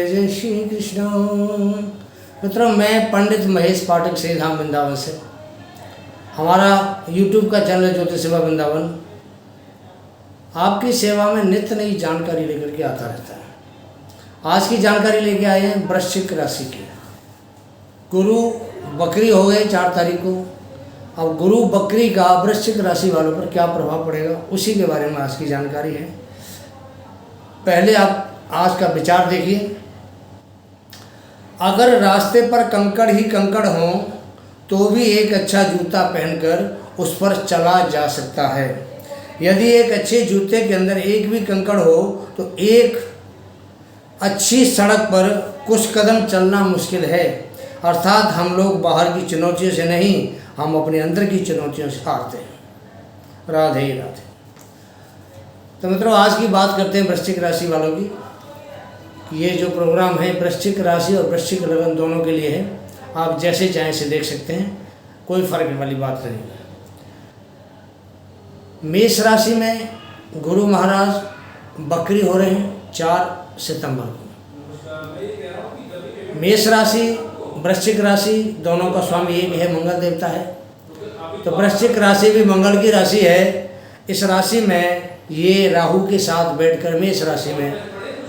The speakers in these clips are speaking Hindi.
जय जय श्री कृष्ण। मित्रों, मैं पंडित महेश पाठक श्रीधाम वृंदावन से, हमारा यूट्यूब का चैनल ज्योति सेवा वृंदावन आपकी सेवा में नित्य नई जानकारी लेकर के आता रहता है। आज की जानकारी लेके आए हैं वृश्चिक राशि की। गुरु बकरी हो गए 4 तारीख को। अब गुरु बकरी का वृश्चिक राशि वालों पर क्या प्रभाव पड़ेगा, उसी के बारे में आज की जानकारी है। पहले आप आज का विचार देखिए। अगर रास्ते पर कंकड़ ही कंकड़ हों तो भी एक अच्छा जूता पहनकर उस पर चला जा सकता है। यदि एक अच्छे जूते के अंदर एक भी कंकड़ हो तो एक अच्छी सड़क पर कुछ कदम चलना मुश्किल है। अर्थात हम लोग बाहर की चुनौतियों से नहीं, हम अपने अंदर की चुनौतियों से हारते हैं। राधे राधे। तो मित्रों, आज की बात करते हैं वृश्चिक राशि वालों की। ये जो प्रोग्राम है वृश्चिक राशि और वृश्चिक लगन दोनों के लिए है। आप जैसे चाहें से देख सकते हैं, कोई फर्क वाली बात नहीं है। मेष राशि में गुरु महाराज बकरी हो रहे हैं 4 सितंबर को। मेष राशि वृश्चिक राशि दोनों का स्वामी एक है, मंगल देवता है। तो वृश्चिक राशि भी मंगल की राशि है। इस राशि में ये राहु के साथ बैठकर मेष राशि में,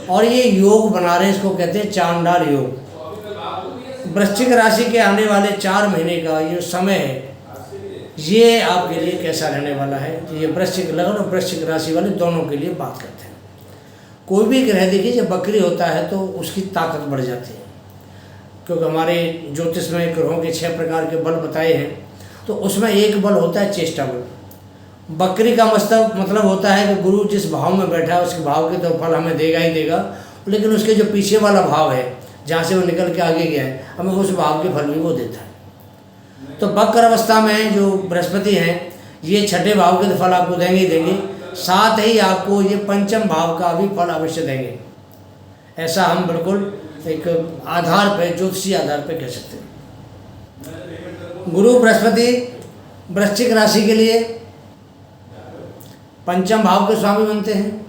और ये योग बना रहे हैं, इसको कहते हैं चांडाल योग। वृश्चिक राशि के आने वाले 4 महीने का ये समय है, ये आपके लिए कैसा रहने वाला है। तो ये वृश्चिक लगन और वृश्चिक राशि वाले दोनों के लिए बात करते हैं। कोई भी ग्रह देखिए जब बकरी होता है तो उसकी ताकत बढ़ जाती है, क्योंकि हमारे ज्योतिष में ग्रहों के 6 प्रकार के बल बताए हैं। तो उसमें एक बल होता है चेष्टा बल। बकरी का मतलब होता है कि गुरु जिस भाव में बैठा है उसके भाव के तो फल हमें देगा ही देगा, लेकिन उसके जो पीछे वाला भाव है जहाँ से वो निकल के आगे गया है, हमें उस भाव के फल भी वो देता है। तो बकर अवस्था में जो बृहस्पति हैं, ये 6ठे भाव के तो फल आपको देंगे ही देंगे, साथ ही आपको ये 5म भाव का भी फल अवश्य देंगे। ऐसा हम बिल्कुल एक आधार पर, ज्योतिषी आधार पर कह सकते हैं। गुरु बृहस्पति वृश्चिक राशि के लिए 5म भाव के स्वामी बनते हैं,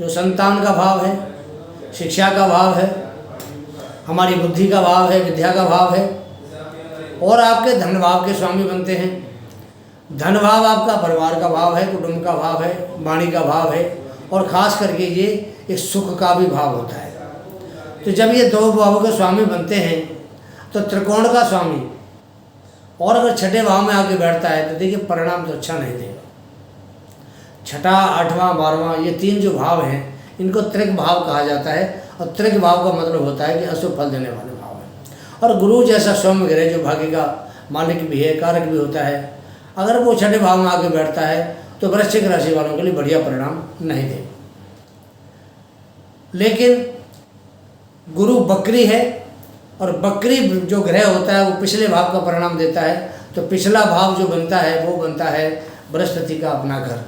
जो संतान का भाव है, शिक्षा का भाव है, हमारी बुद्धि का भाव है, विद्या का भाव है। और आपके धन भाव के स्वामी बनते हैं। धन भाव आपका परिवार का भाव है, कुटुंब का भाव है, वाणी का भाव है, और ख़ास करके ये एक सुख का भी भाव होता है। तो जब ये 2 भावों के स्वामी बनते हैं तो त्रिकोण का स्वामी, और अगर 6ठे भाव में आके बैठता है तो देखिए परिणाम तो अच्छा नहीं देगा। 6ठा, 8वां, 12वां, ये 3 जो भाव हैं इनको त्रिक भाव कहा जाता है। और त्रिक भाव का मतलब होता है कि अशुभ फल देने वाले भाव हैं। और गुरु जैसा सौम्य ग्रह जो भाग्य का मालिक भी है, कारक भी होता है, अगर वो 6ठे भाव में आके बैठता है तो वृश्चिक राशि वालों के लिए बढ़िया परिणाम नहीं देगा। लेकिन गुरु बकरी है, और बकरी जो ग्रह होता है वो पिछले भाव का परिणाम देता है। तो पिछला भाव जो बनता है वो बनता है बृहस्पति का अपना घर,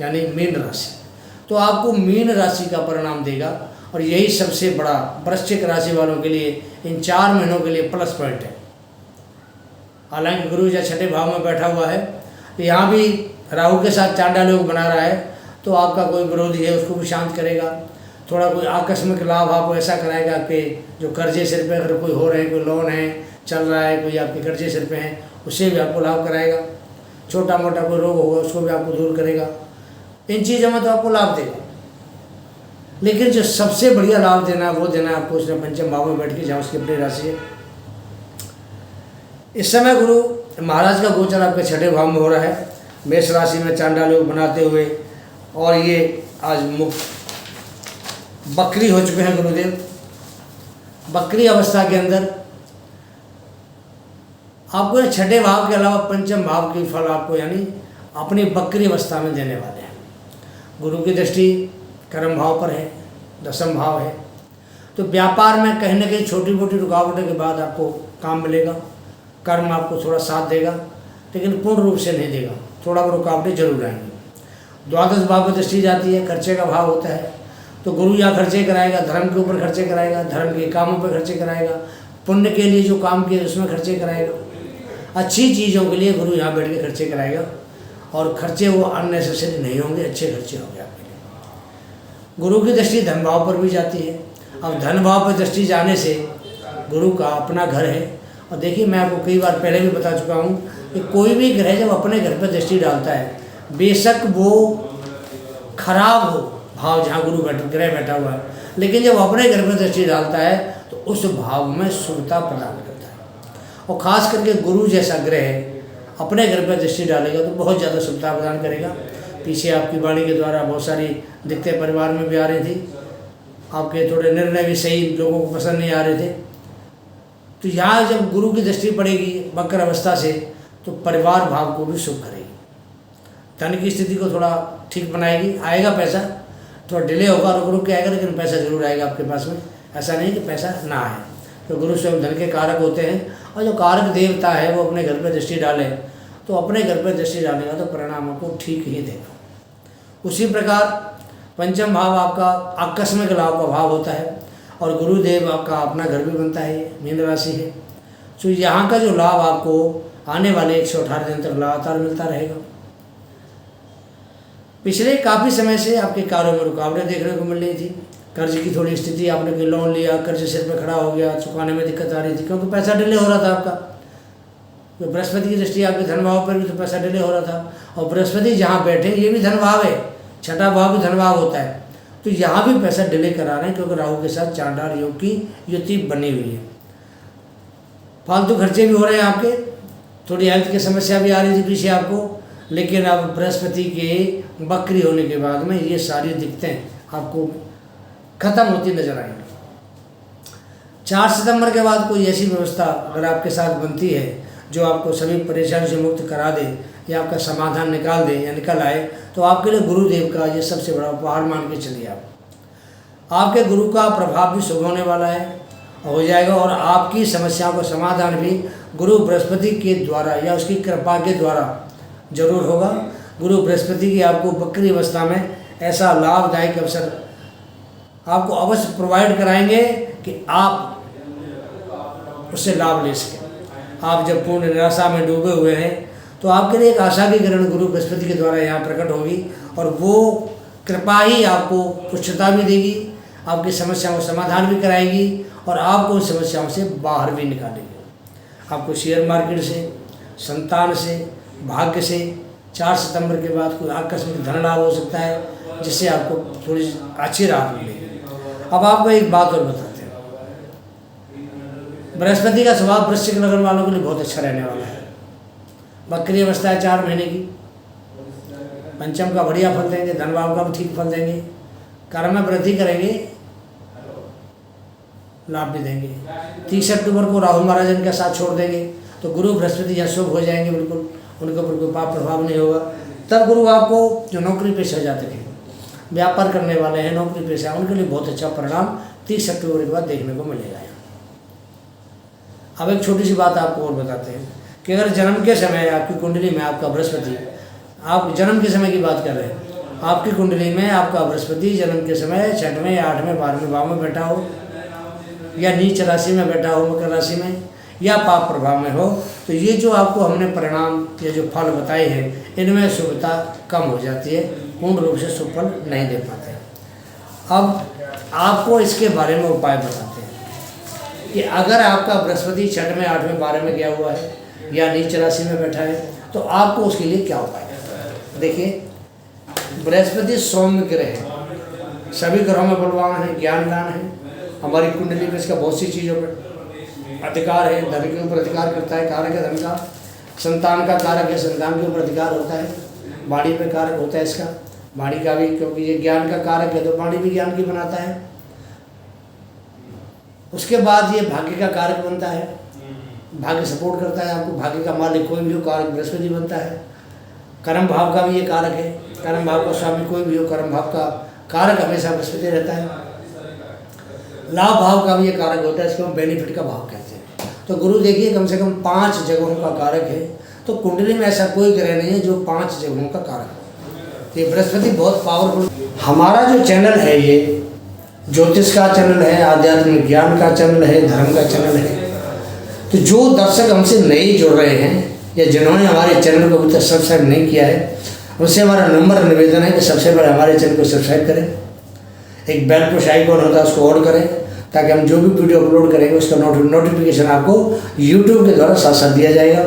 यानी मीन राशि। तो आपको मीन राशि का परिणाम देगा, और यही सबसे बड़ा वृश्चिक राशि वालों के लिए इन 4 महीनों के लिए प्लस पॉइंट है। हालांकि गुरु जब 6ठे भाव में बैठा हुआ है, तो यहाँ भी राहु के साथ चांडाल योग बना रहा है, तो आपका कोई विरोधी है उसको भी शांत करेगा। थोड़ा कोई आकस्मिक लाभ आपको ऐसा कराएगा कि जो कर्जे सिर पे अगर कोई हो रहे हैं, कोई लोन है चल रहा है, कोई आपके कर्जे सिर पे हैं, उससे भी आपको लाभ कराएगा। छोटा मोटा कोई रोग होगा उसको भी आपको दूर करेगा। इन चीज़ों में तो आपको लाभ देगा। लेकिन जो सबसे बढ़िया लाभ देना है वो देना है आपको उसने 5म भाव में बैठ के, जहाँ उसकी अपनी राशि है। इस समय गुरु महाराज का गोचर आपके 6ठे भाव में हो रहा है, मेष राशि में चांडाल योग बनाते हुए, और ये आज मुक्त बकरी हो चुके हैं गुरुदेव। बकरी अवस्था के अंदर आपको 6ठे भाव के अलावा 5म भाव के फल आपको यानी अपनी बकरी अवस्था में देने वाले हैं। गुरु की दृष्टि कर्म भाव पर है, 10म भाव है। तो व्यापार में कहीं ना कहीं छोटी मोटी रुकावटों के बाद आपको काम मिलेगा, कर्म आपको थोड़ा साथ देगा, लेकिन पूर्ण रूप से नहीं देगा, थोड़ा रुकावटें जरूर आएंगी। द्वादश भाव की दृष्टि जाती है, खर्चे का भाव होता है। तो गुरु यहाँ खर्चे कराएगा, धर्म के ऊपर खर्चे कराएगा, धर्म के कामों पर खर्चे कराएगा, पुण्य के लिए जो काम किए उसमें खर्चे कराएगा, अच्छी चीज़ों के लिए गुरु यहाँ बैठ के खर्चे कराएगा। और खर्चे वो अननेसेसरी नहीं होंगे, अच्छे खर्चे होंगे आपके लिए। गुरु की दृष्टि धन भाव पर भी जाती है, अब धन भाव पर दृष्टि जाने से गुरु का अपना घर है। और देखिए मैं आपको कई बार पहले भी बता चुका हूँ कि कोई भी ग्रह जब अपने घर पर दृष्टि डालता है, बेशक वो खराब हो भाव जहाँ गुरु ग्रह बैठा हुआ है, लेकिन जब अपने घर पर दृष्टि डालता है तो उस भाव में शुभता प्रदान करता है। और ख़ास करके गुरु जैसा ग्रह अपने घर पर दृष्टि डालेगा तो बहुत ज़्यादा शुभता प्रदान करेगा। पीछे आपकी वाणी के द्वारा बहुत सारी दिक्कतें परिवार में भी आ रही थी, आपके थोड़े निर्णय भी सही लोगों को पसंद नहीं आ रहे थे। तो यहाँ जब गुरु की दृष्टि पड़ेगी वक्र अवस्था से तो परिवार भाव को भी शुभ करेगी, धन की स्थिति को थोड़ा ठीक बनाएगी। आएगा पैसा, थोड़ा डिले होगा, रुक रुक के आएगा, लेकिन पैसा जरूर आएगा आपके पास में। ऐसा नहीं कि पैसा ना आए। तो गुरु स्वयं धन के कारक होते हैं, और जो कारक देवता है वो अपने घर पर दृष्टि डाले तो अपने घर पर दृष्टि डालेगा तो परिणामों को ठीक ही देगा। उसी प्रकार पंचम भाव आपका आकस्मिक लाभ का भाव होता है, और गुरुदेव आपका अपना घर भी बनता है, मीन राशि है। तो यहाँ का जो लाभ आपको आने वाले 118 दिन तक लगातार मिलता रहेगा। पिछले काफ़ी समय से आपके कार्यों में रुकावटें देखने को मिल रही थी, कर्ज की थोड़ी स्थिति, आपने कोई लोन लिया, कर्ज सिर पे खड़ा हो गया, चुकाने में दिक्कत आ रही थी क्योंकि पैसा डिले हो रहा था आपका। तो बृहस्पति की दृष्टि आपके धन भाव पर भी तो पैसा डिले हो रहा था, और बृहस्पति जहाँ बैठे ये भी धन भाव है, छठा भाव भी धन भाव होता है, तो यहाँ भी पैसा डिले करा रहे हैं क्योंकि राहु के साथ चांडाल योग की युति बनी हुई है। फालतू खर्चे भी हो रहे हैं आपके, थोड़ी हेल्थ की समस्या भी आ रही थी पीछे आपको, लेकिन अब बृहस्पति के वक्री होने के बाद में ये सारी दिक्कतें आपको खत्म होती नजर आएंगी। 4 सितंबर के बाद कोई ऐसी व्यवस्था अगर आपके साथ बनती है जो आपको सभी परेशानी से मुक्त करा दे या आपका समाधान निकाल दे या निकल आए, तो आपके लिए गुरुदेव का ये सबसे बड़ा उपहार मान के चलिए। आपके गुरु का प्रभाव भी शुभ होने वाला है, हो जाएगा, और आपकी समस्याओं का समाधान भी गुरु बृहस्पति के द्वारा या उसकी कृपा के द्वारा जरूर होगा। गुरु बृहस्पति की आपको वक्री अवस्था में ऐसा लाभदायक अवसर आपको अवश्य प्रोवाइड कराएंगे कि आप उससे लाभ ले सकें। आप जब पूर्ण निराशा में डूबे हुए हैं तो आपके लिए एक आशा की किरण गुरु बृहस्पति के द्वारा यहाँ प्रकट होगी, और वो कृपा ही आपको पुष्टता भी देगी, आपकी समस्याओं का समाधान भी कराएगी, और आपको उन समस्याओं से बाहर भी निकालेगी। आपको शेयर मार्केट से, संतान से, भाग्य से 4 सितंबर के बाद कोई आकस्मिक धन लाभ हो सकता है जिससे आपको थोड़ी अच्छी राहत मिलेगी। अब आपको एक बात और बताते हैं, बृहस्पति का स्वभाव वृश्चिक लग्न वालों के लिए बहुत अच्छा रहने वाला है। वक्री अवस्था है 4 महीने की, पंचम का बढ़िया फल देंगे, धन भाव का भी ठीक फल देंगे, कर्म में वृद्धि करेंगे, लाभ भी देंगे। 30 अक्टूबर को राहु महाराज इनका साथ छोड़ देंगे तो गुरु बृहस्पति यहाँ शुभ हो जाएंगे, बिल्कुल उनके ऊपर कोई पाप प्रभाव नहीं होगा। तब गुरु आपको जो नौकरी पेशा जाते हैं, व्यापार करने वाले हैं, नौकरी पेशा, उनके लिए बहुत अच्छा परिणाम 30 अक्टूबर के बाद देखने को मिलेगा। अब एक छोटी सी बात आपको और बताते हैं कि अगर जन्म के समय आपकी कुंडली में आपका बृहस्पति, आप जन्म के समय की बात कर रहे हैं, आपकी कुंडली में आपका बृहस्पति जन्म के समय 6वें, 8वें, 12वें भाव में बैठा हो, या नीच राशि में बैठा हो, मकर राशि में, या पाप प्रभाव में हो, तो ये जो आपको हमने परिणाम या जो फल बताए हैं इनमें शुभता कम हो जाती है, पूर्ण रूप से शुभ फल नहीं दे पाते। अब आपको इसके बारे में उपाय बताते हैं कि अगर आपका बृहस्पति 6वें, 8वें, 12वें गया हुआ है या नीच राशि में बैठा है तो आपको उसके लिए क्या उपाय है। देखिए, बृहस्पति सौम्य ग्रह है, सभी ग्रहों में बलवान है, ज्ञानदान है। हमारी कुंडली में इसका बहुत सी चीज़ों पर अधिकार है, धन के ऊपर अधिकार करता है, कारक है धन का, संतान का कारक है, संतान के ऊपर अधिकार होता है, वाणी पे कारक होता है इसका, वाणी का भी, क्योंकि ये ज्ञान का कारक है तो वाणी भी ज्ञान की बनाता है। उसके बाद ये भाग्य का कारक बनता है, भाग्य सपोर्ट करता है आपको, भाग्य का मालिक कोई भी हो कारक बृहस्पति बनता है। कर्म भाव का भी ये कारक है, कर्म भाव का स्वामी कोई भी हो, कर्म भाव का कारक हमेशा बृहस्पति रहता है। लाभ भाव का भी ये कारक होता है, इसको हम बेनिफिट का भाव कहते हैं। तो गुरु देखिए कम से कम 5 जगहों का कारक है, तो कुंडली में ऐसा कोई ग्रह नहीं है जो 5 जगहों का कारक हो। ये बृहस्पति बहुत पावरफुल। हमारा जो चैनल है ये ज्योतिष का चैनल है, आध्यात्मिक ज्ञान का चैनल है, धर्म का चैनल है। तो जो दर्शक हमसे नहीं जुड़ रहे हैं या जिन्होंने हमारे चैनल को अभी तक सब्सक्राइब नहीं किया है, उनसे हमारा नंबर निवेदन है कि सबसे पहले हमारे चैनल को सब्सक्राइब करें, एक बेल पुश आइकॉन होता है उसको ऑन करें, ताकि हम जो भी वीडियो अपलोड करेंगे उसका नोटिफिकेशन आपको यूट्यूब के द्वारा साथ साथ दिया जाएगा।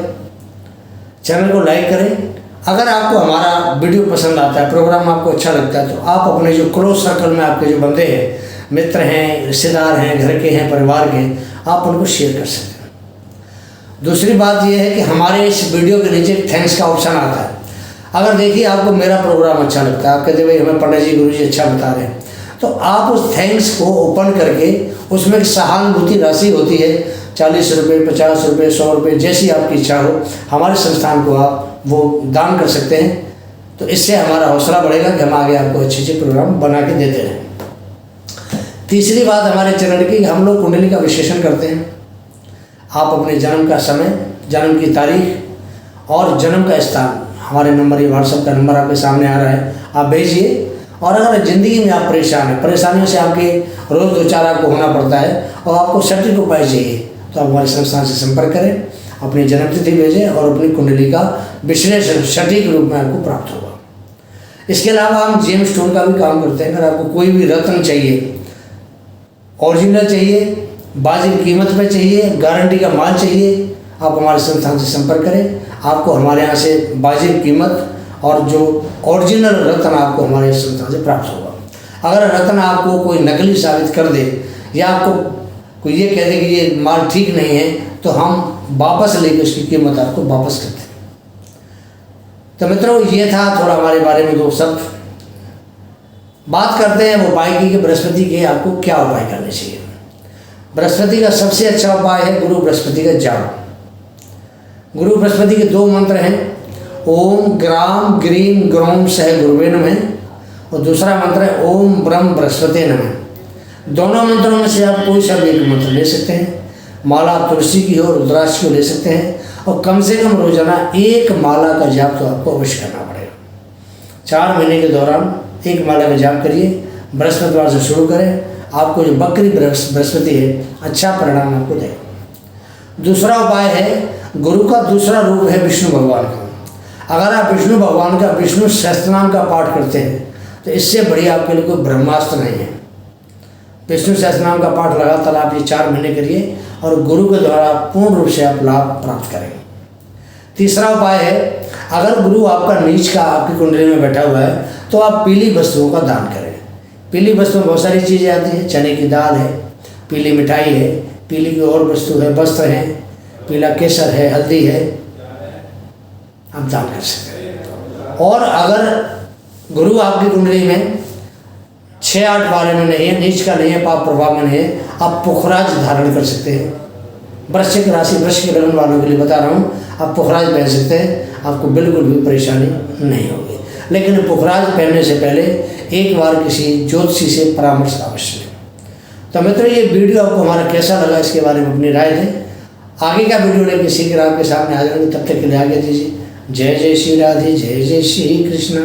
चैनल को लाइक करें। अगर आपको हमारा वीडियो पसंद आता है, प्रोग्राम आपको अच्छा लगता है, तो आप अपने जो क्लोज सर्कल में आपके जो बंदे हैं, मित्र हैं, रिश्तेदार हैं, घर के हैं, परिवार के, आप उनको शेयर कर सकते हैं। दूसरी बात यह है कि हमारे इस वीडियो के नीचे थैंक्स का ऑप्शन आता है। अगर देखिए आपको मेरा प्रोग्राम अच्छा लगता है, आप कहते भाई हमें पंडित जी, गुरु जी अच्छा बता रहे हैं, तो आप उस थैंक्स को ओपन करके उसमें एक सहानुभूति राशि होती है, 40 रुपये, 50 रुपये, 100 रुपये, जैसी आपकी इच्छा हो, हमारे संस्थान को आप वो दान कर सकते हैं। तो इससे हमारा हौसला बढ़ेगा कि हम आगे आपको अच्छे अच्छे प्रोग्राम बना के देते रहें। तीसरी बात हमारे चैनल की, हम लोग कुंडली का विश्लेषण करते हैं। आप अपने जन्म का समय, जन्म की तारीख और जन्म का स्थान, हमारे नंबर, ये व्हाट्सएप का नंबर आपके सामने आ रहा है, आप भेजिए। और अगर ज़िंदगी में आप परेशान हैं, परेशानियों से आपके रोज़ दो चार आपको होना पड़ता है और आपको सटीक उपाय चाहिए, तो आप हमारे संस्थान से संपर्क करें, अपनी जन्मतिथि भेजें और अपनी कुंडली का विश्लेषण सटीक रूप में आपको प्राप्त होगा। इसके अलावा हम जेम स्टोन का भी काम करते हैं। अगर आपको कोई भी रत्न चाहिए, ओरिजिनल चाहिए, वाजिब कीमत पे चाहिए, गारंटी का माल चाहिए, आप हमारे संस्थान से संपर्क करें। आपको हमारे यहाँ से वाजिब कीमत और जो ओरिजिनल रत्न आपको हमारे संस्थान से प्राप्त होगा। अगर रत्न आपको कोई नकली साबित कर दे या आपको कोई ये कह दे कि ये माल ठीक नहीं है, तो हम वापस लेके उसकी कीमत आपको वापस करते हैं। तो मित्रों, ये था थोड़ा हमारे बारे में 2 शब्द। बात करते हैं उपाय की कि बृहस्पति के आपको क्या उपाय करने चाहिए। बृहस्पति का सबसे अच्छा उपाय है गुरु बृहस्पति का जाप। गुरु बृहस्पति के 2 मंत्र हैं, ओम ग्राम ग्रीम ग्रोम सह गुरुवे नमः, और दूसरा मंत्र है ओम ब्रह्म बृहस्पति नमः। दोनों मंत्रों में से आप कोई सा भी एक मंत्र ले सकते हैं। माला तुलसी की हो, रुद्राक्ष की ले सकते हैं, और कम से कम रोजाना 1 माला का जाप तो आपको अवश्य करना पड़ेगा। 4 महीने के दौरान 1 माला का जाप करिए। बृहस्पतिवार से शुरू करें, आपको जो बकरी बृहस्पति है अच्छा परिणाम आपको देगा। दूसरा उपाय है, गुरु का दूसरा रूप है विष्णु भगवान का। अगर आप विष्णु भगवान का विष्णु सहस्त्रनाम का पाठ करते हैं, तो इससे बढ़िया आपके लिए कोई ब्रह्मास्त्र नहीं है। विष्णु सहस्त्रनाम का पाठ लगातार आप ये 4 महीने करिए और गुरु के द्वारा पूर्ण रूप से आप लाभ प्राप्त करेंगे। तीसरा उपाय है, अगर गुरु आपका नीच का आपकी कुंडली में बैठा हुआ है, तो आप पीली वस्तुओं का दान करें। पीली वस्तु में बहुत सारी चीज़ें आती हैं, चने की दाल है, पीली मिठाई है, पीली कोई और वस्तु है, वस्त्र है, पीला केसर है, हल्दी है, आप दान कर सकते हैं। और अगर गुरु आपकी कुंडली में 6-8 बारे में नहीं है, नीच का नहीं है, पाप प्रभाव में नहीं है, आप पुखराज धारण कर सकते हैं। वृश्चिक राशि, वृश्चिक लग्न वालों के लिए बता रहा हूँ, आप पुखराज पहन सकते हैं, आपको बिल्कुल भी परेशानी नहीं होगी। लेकिन पुखराज पहनने से पहले एक बार किसी ज्योतिषी से परामर्श अवश्य लें। तो मित्रों, ये वीडियो आपको हमारा कैसा लगा, इसके बारे में अपनी राय दें। आगे का वीडियो लेकर शीघ्र आपके सामने आ जाएंगे, तब तक के लिए आगे दीजिए। जय जय श्री राधे, जय जय श्री कृष्ण।